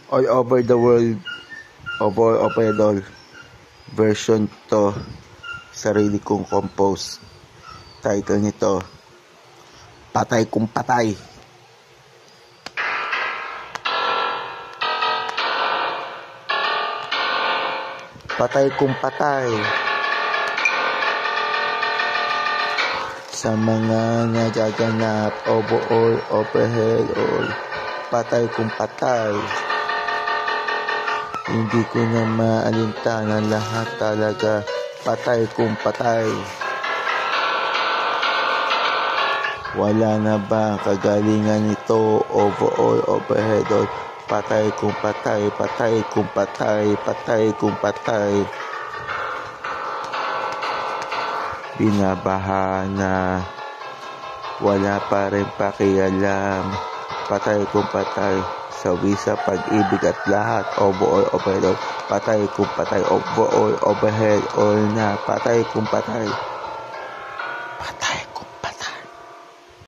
All over the world, operador version to, sarili kong compose. Title nito, Patay Kung Patay. Patay kung patay sa mga nagaganap, overall, overhead, all. Patay kung patay. Hindi ko na maalintana, lahat talaga patay kung patay. Wala na ba kagalingan nito, overall, overhead, all. Patay kung patay, patay kung patay, patay kung patay. Binabaha na, wala pa rin pakialam. Patay kung patay, sawi sa pag-ibig at lahat, overall, overhead, all. Patay kung patay, overall, overhead, all na. Patay kung patay. Patay